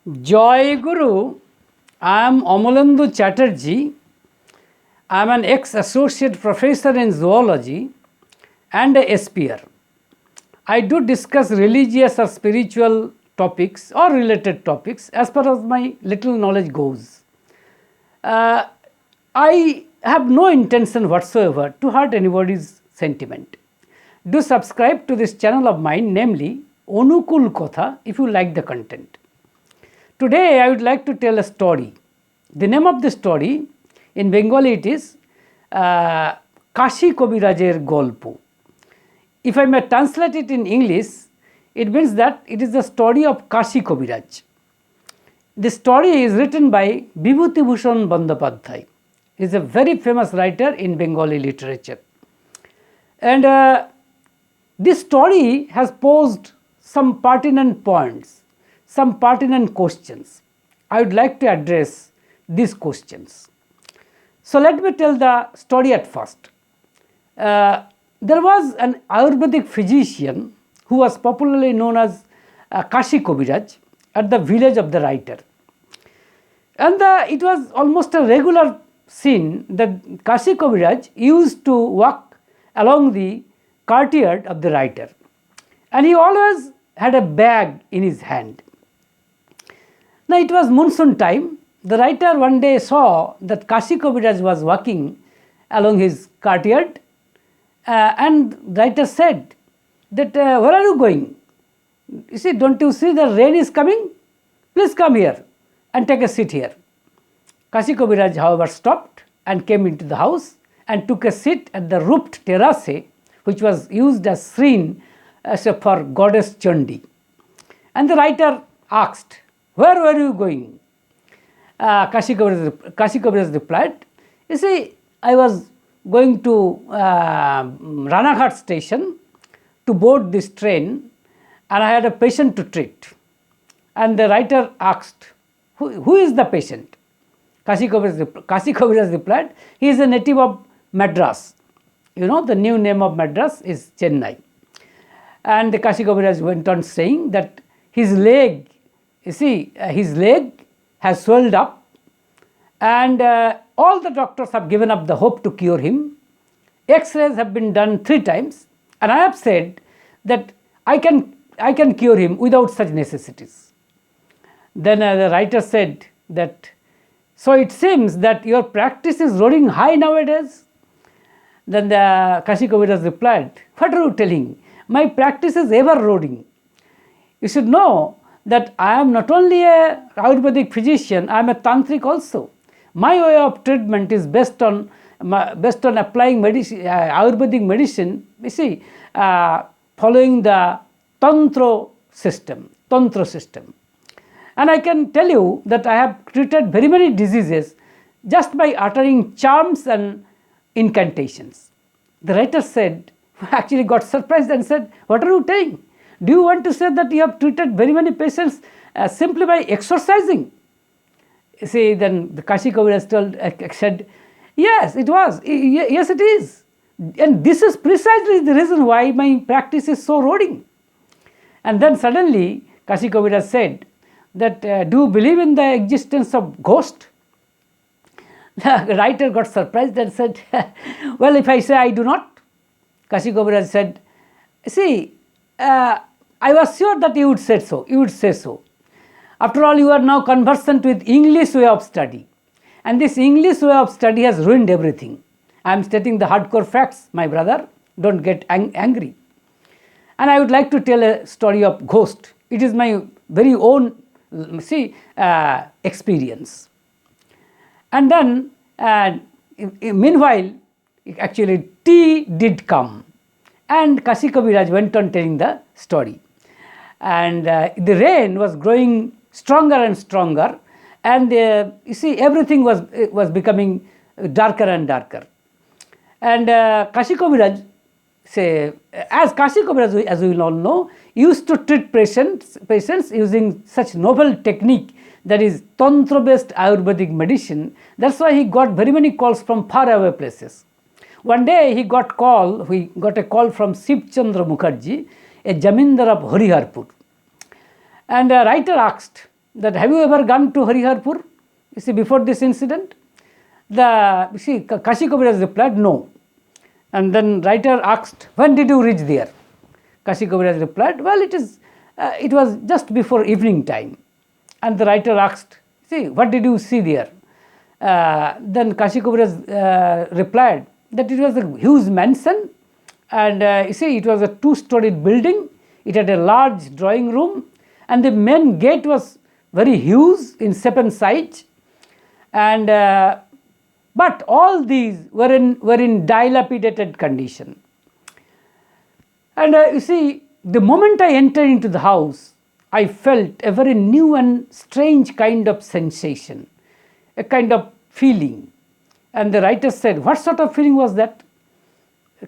Joy Guru, I am Amalendu Chatterjee. I am an ex-associate professor in zoology and a SPR. I do discuss religious or spiritual topics or related topics as far as my little knowledge goes. I have no intention whatsoever to hurt anybody's sentiment. Do subscribe to this channel of mine, namely Onukul Kotha, if you like the content. Today I would like to tell a story. The name of the story in Bengali it is Kashi Kobirajer Golpo. If I may translate it in English, it means that it is the story of Kashi Kobiraj. The story is written by Bibhuti Bhushan Bandopadhyay. He is a very famous writer in Bengali literature. And this story has posed some pertinent points, some pertinent questions. I would like to address these questions. So let me tell the story at first. There was an Ayurvedic physician who was popularly known as Kashi Kobiraj at the village of the writer. And it was almost a regular scene that Kashi Kobiraj used to walk along the courtyard of the writer. And he always had a bag in his hand. Now it was monsoon time. The writer one day saw that Kashi Kobiraj was walking along his courtyard, and the writer said that where are you going? You see, don't you see the rain is coming? Please come here and take a seat here. Kashi Kobiraj, however, stopped and came into the house and took a seat at the roofed terrace, which was used as screen for goddess Chandi. And the writer asked, "Where were you going?" Kashi Kobiraj replied, "You see, I was going to Ranaghat station to board this train, and I had a patient to treat." And the writer asked, who is the patient? Kashi Kobiraj replied, "He is a native of Madras. You know, the new name of Madras is Chennai." And the Kashi Kobiraj went on saying that his leg, his leg has swelled up, and all the doctors have given up the hope to cure him. X-rays have been done 3 times, and I have said that I can cure him without such necessities. Then the writer said that, "So it seems that your practice is running high nowadays?" Then the Kashi Kobiraj replied, "What are you telling? My practice is ever rolling. You should know that I am not only a Ayurvedic physician, I am a tantric also. My way of treatment is based on applying Ayurvedic medicine, following the Tantra system. And I can tell you that I have treated very many diseases just by uttering charms and incantations." The writer said, actually got surprised and said, "What are you telling? Do you want to say that you have treated very many patients simply by exorcising?" Then the Kashi Kobiraj said, "Yes, it was. Yes, it is. And this is precisely the reason why my practice is so roaring." And then suddenly Kashi Kobiraj said that, "Do you believe in the existence of ghost?" The writer got surprised and said, "Well, if I say I do not?" Kashi Kobiraj said, "I was sure that you would say so. After all, you are now conversant with English way of study. And this English way of study has ruined everything. I am stating the hardcore facts, my brother. Don't get angry. And I would like to tell a story of ghost. It is my very own, experience." And then, meanwhile, actually tea did come. And Kashi Kobiraj went on telling the story. And the rain was growing stronger and stronger, and everything was becoming darker and darker. And Kashi Kobiraj, as we all know, used to treat patients using such novel technique, that is Tantra-based Ayurvedic medicine. That's why he got very many calls from far away places. One day he got a call from Shiv Chandra Mukherjee, a Jamindar of Hariharpur. And a writer asked that have you ever gone to Hariharpur? You see, before this incident, Kashi Kaviraj replied, no. And then writer asked, when did you reach there? Kashi Kaviraj replied, well, it was just before evening time. And the writer asked, see, what did you see there? Then Kashi Kaviraj replied that it was a huge mansion, and you see, it was a two-storied building. It had a large drawing room, and the main gate was very huge in shape and size. And but all these were in dilapidated condition. And you see, the moment I entered into the house, I felt a very new and strange kind of sensation, a kind of feeling. And the writer said, what sort of feeling was that?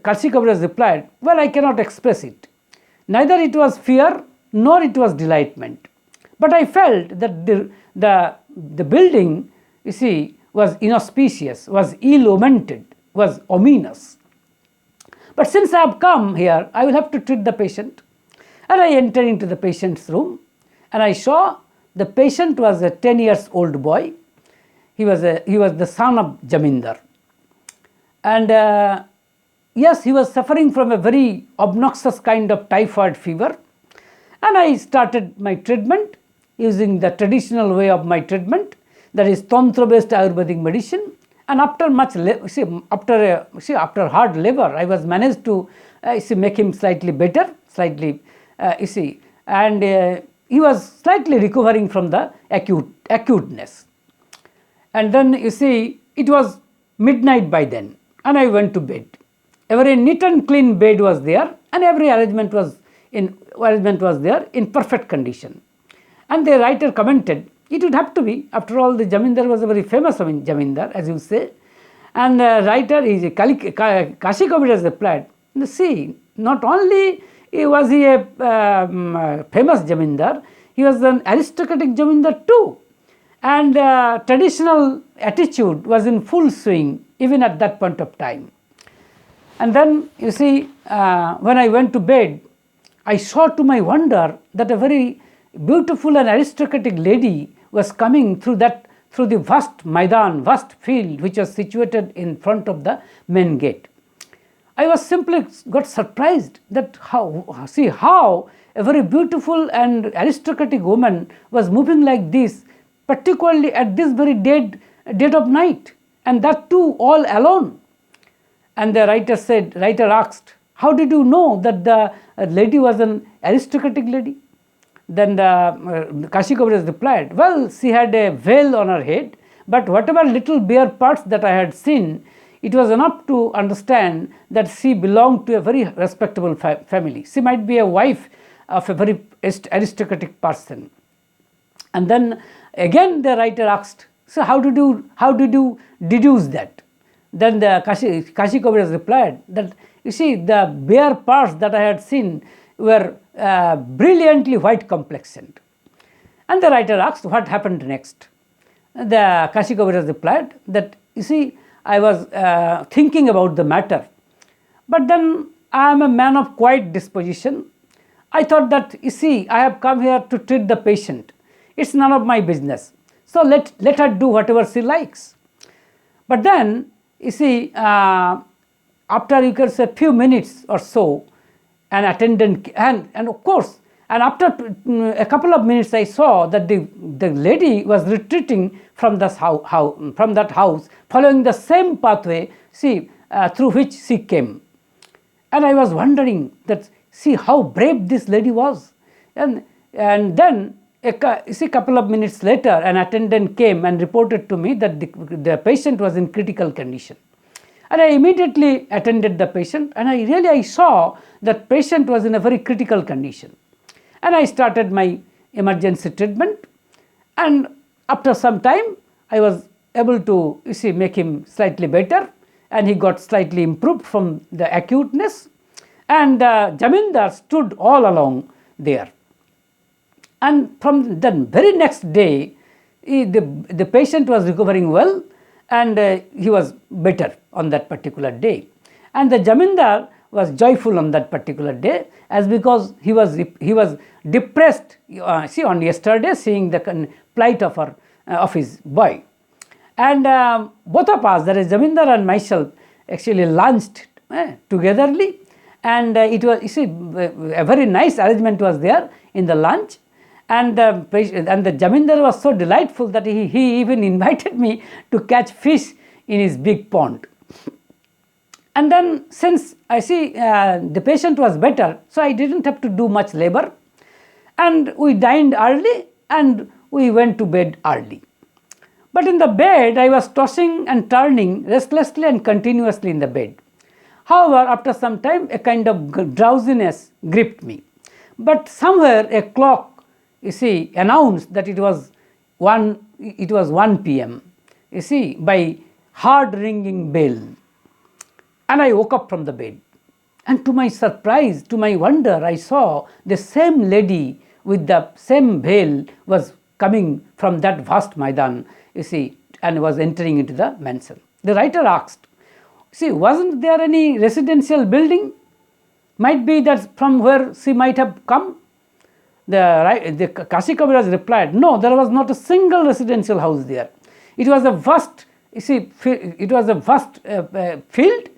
Kashi Kaviraj replied, well, I cannot express it. Neither it was fear, nor it was delightment. But I felt that the building, you see, was inauspicious, was ill-omented, was ominous. But since I have come here, I will have to treat the patient. And I entered into the patient's room, and I saw the patient was a 10-year-old boy. He was the son of Jamindar. And yes, he was suffering from a very obnoxious kind of typhoid fever. And I started my treatment using the traditional way of my treatment, that is tantra-based Ayurvedic medicine. And after after hard labor, I was managed to make him slightly better, and he was slightly recovering from the acuteness. And then it was midnight by then, and I went to bed. A very neat and clean bed was there, and every arrangement was there in perfect condition. And the writer commented, it would have to be, after all, the Jamindar was a very famous Jamindar, as you say. And the writer Kashi Kaviraj replied, see, not only was he a famous Jamindar, he was an aristocratic Jamindar too. And traditional attitude was in full swing even at that point of time. And then when I went to bed, I saw to my wonder that a very beautiful and aristocratic lady was coming through the vast field which was situated in front of the main gate. I was simply got surprised that how a very beautiful and aristocratic woman was moving like this, particularly at this very dead of night, and that too all alone. And the writer asked, how did you know that the lady was an aristocratic lady? Then Kashi Kaviraj replied, well, she had a veil on her head, but whatever little bare parts that I had seen, it was enough to understand that she belonged to a very respectable family. She might be a wife of a very aristocratic person. And then again the writer asked, so how did you deduce that? Then the Kashi Kaviraj replied that, the bare parts that I had seen were brilliantly white complexioned. And the writer asked, what happened next? The Kashi Kaviraj replied that, I was thinking about the matter, but then I am a man of quiet disposition. I thought that, I have come here to treat the patient. It's none of my business. So let her do whatever she likes. But then, after you can say a few minutes or so, an attendant, and of course, and after a couple of minutes, I saw that the lady was retreating from that house, following the same pathway through which she came. And I was wondering that, how brave this lady was. And then a couple of minutes later, an attendant came and reported to me that the patient was in critical condition. And I immediately attended the patient, and I saw that patient was in a very critical condition. And I started my emergency treatment, and after some time I was able to make him slightly better, and he got slightly improved from the acuteness, and Jamindar stood all along there. And from the very next day, the patient was recovering well, and he was better on that particular day. And the Jamindar was joyful on that particular day, as because he was depressed, see, on yesterday, seeing the plight of his boy. And both of us, that is Jamindar and myself, actually lunched togetherly, and it was, you see, a very nice arrangement was there in the lunch. And the Jamindar was so delightful that he even invited me to catch fish in his big pond. And then, since I see the patient was better, so I didn't have to do much labor, and we dined early and we went to bed early. But in the bed, I was tossing and turning restlessly and continuously in the bed. However, after some time, a kind of drowsiness gripped me. But somewhere a clock, you see, announced that it was 1 p.m., you see, by hard ringing bell. And I woke up from the bed. And to my surprise, to my wonder, I saw the same lady with the same veil was coming from that vast Maidan, you see, and was entering into the mansion. The writer asked, see, wasn't there any residential building? Might be that from where she might have come. The Kashi Kaviraj replied, no, there was not a single residential house there. It was a vast, you see, it was a vast field,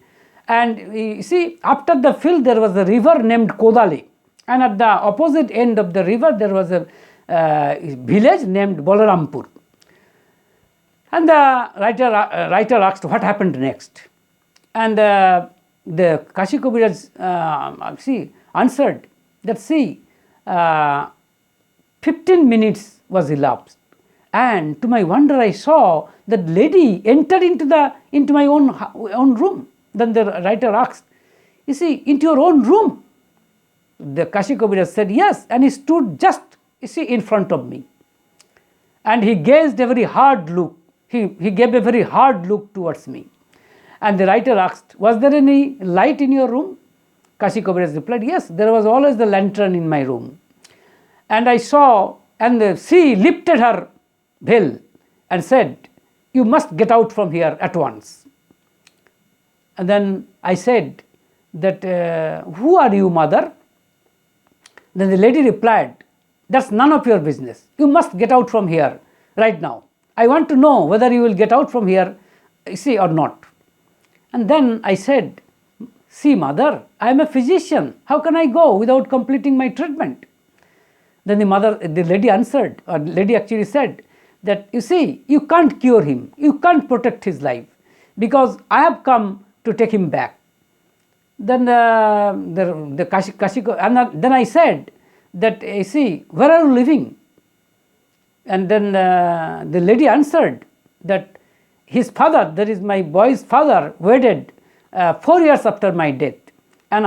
and you see, after the field there was a river named Kodali, and at the opposite end of the river there was a village named Bolarampur. And the writer asked what happened next, and the Kashi Kaviraj answered that, see, 15 minutes was elapsed, and to my wonder I saw that lady entered into my own room. Then the writer asked, you see, into your own room? The Kashi Kaviraj said yes, and he stood just, you see, in front of me, and he gazed a very hard look. He gave a very hard look towards me. And the writer asked, was there any light in your room? Kashi Kaviraj replied, yes, there was always the lantern in my room. And I saw, and she lifted her veil and said, you must get out from here at once. And then I said that, who are you, mother? Then the lady replied, that's none of your business. You must get out from here right now. I want to know whether you will get out from here, see, or not. And then I said, see, mother, I am a physician. How can I go without completing my treatment? Then the lady answered, or lady actually said that, you see, you can't cure him. You can't protect his life, because I have come to take him back. Then the Kashi, and then I said that, you see, where are you living? And then the lady answered that his father, that is my boy's father, wedded 4 years after my death, and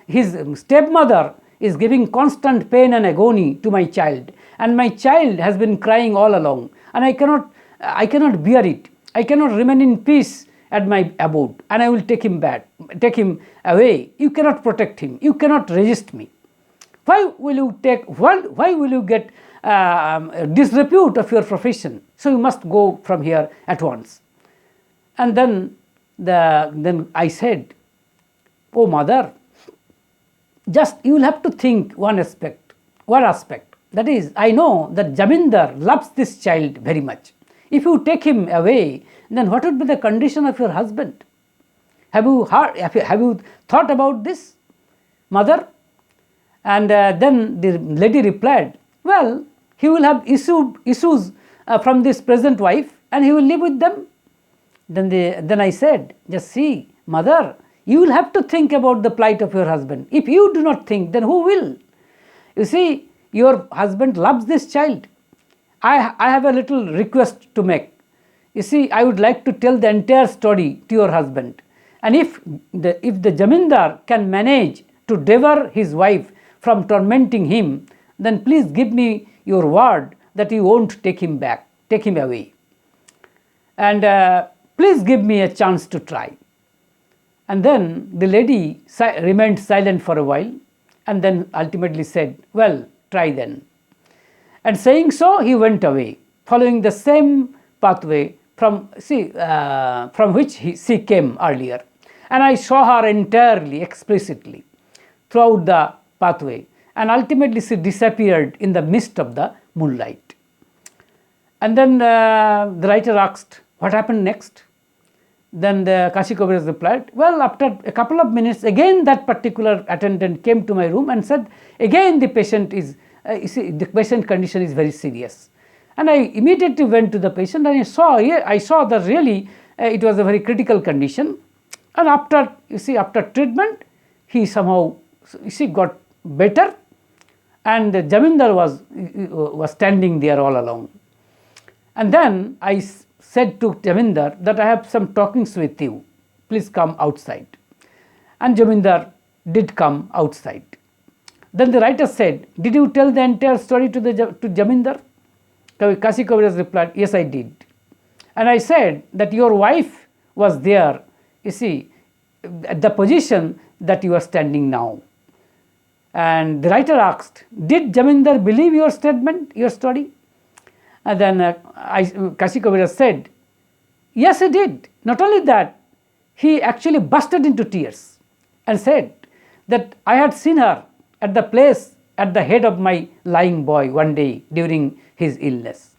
his stepmother is giving constant pain and agony to my child, and my child has been crying all along, and I cannot bear it. I cannot remain in peace at my abode, and I will take him away. You cannot protect him. You cannot resist me. Why will you get disrepute of your profession? So you must go from here at once. And then I said, oh mother, just you will have to think one aspect. That is, I know that Jamindar loves this child very much. If you take him away, then what would be the condition of your husband? Have you thought about this, mother? And then the lady replied, well, he will have issues from this present wife, and he will live with them. Then I said, just see, mother, you will have to think about the plight of your husband. If you do not think, then who will? You see, your husband loves this child. I have a little request to make. You see, I would like to tell the entire story to your husband. And if the Jamindar can manage to debar his wife from tormenting him, then please give me your word that you won't take him away. And please give me a chance to try. And then the lady remained silent for a while, and then ultimately said, well, try then. And saying so, he went away, following the same pathway from which she came earlier. And I saw her entirely, explicitly, throughout the pathway. And ultimately she disappeared in the mist of the moonlight. And then the writer asked, what happened next? Then the Kashi Kaviraj replied, well, after a couple of minutes, again that particular attendant came to my room and said, again the patient is, the patient condition is very serious. And I immediately went to the patient and I saw that really it was a very critical condition. And after treatment, he somehow, got better, and the Jamindar was standing there all alone. And then I said to Jamindar that I have some talkings with you, please come outside. And Jamindar did come outside. Then the writer said, did you tell the entire story to Jamindar? Kashi Kaviraj replied, yes, I did. And I said that your wife was there, at the position that you are standing now. And the writer asked, did Jamindar believe your statement, your story? And then Kashi Kaviraj said, yes, he did. Not only that, he actually busted into tears and said that I had seen her at the place at the head of my lying boy one day during his illness.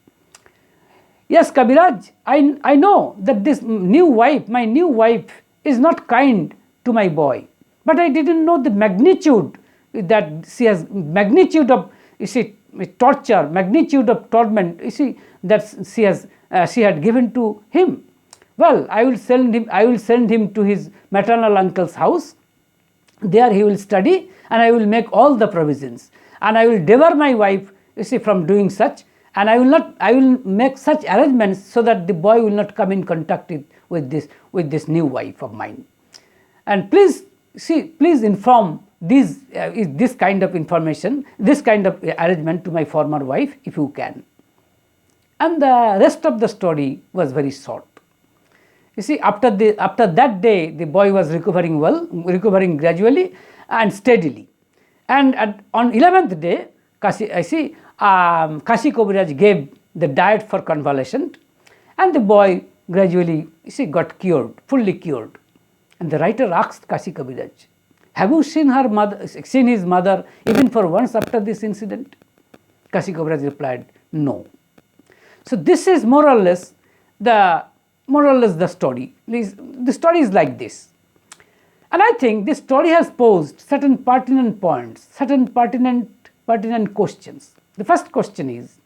Yes, Kaviraj, I know that this my new wife is not kind to my boy, but I didn't know the magnitude that she has, magnitude of torture, magnitude of torment, that she had given to him. Well, I will send him to his maternal uncle's house. There he will study, and I will make all the provisions, and I will debar my wife, from doing such, and I will make such arrangements so that the boy will not come in contact with this new wife of mine. And please inform this kind of information, this kind of arrangement to my former wife if you can. And the rest of the story was very short. After that day, the boy was recovering gradually and steadily. And on 11th day, Kashi Kaviraj gave the diet for convalescent, and the boy gradually got cured, fully cured. And the writer asked Kashi Kaviraj, have you seen his mother even for once after this incident? Kashi Kaviraj replied, no. So this is more or less the story. The story is like this. And I think this story has posed certain pertinent points, certain pertinent questions. The first question is,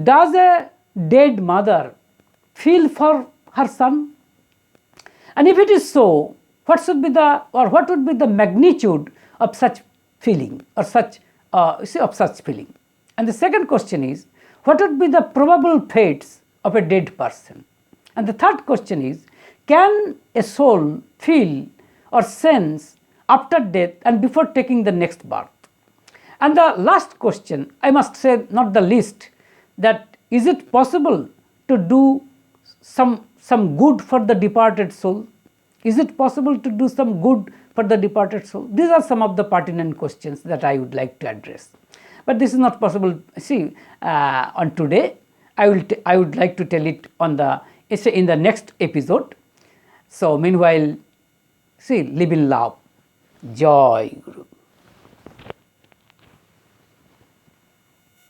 does a dead mother feel for her son? And if it is so, what would be the magnitude of such feeling, or of such feeling? And the second question is, what would be the probable fates of a dead person? And the third question is, can a soul feel or sense after death and before taking the next birth? And the last question, I must say not the least, that is it possible to do some good for the departed soul? Is it possible to do some good for the departed soul? These are some of the pertinent questions that I would like to address. But this is not possible, on today. I would like to tell it in the next episode. So meanwhile, live in love. Joy Guru.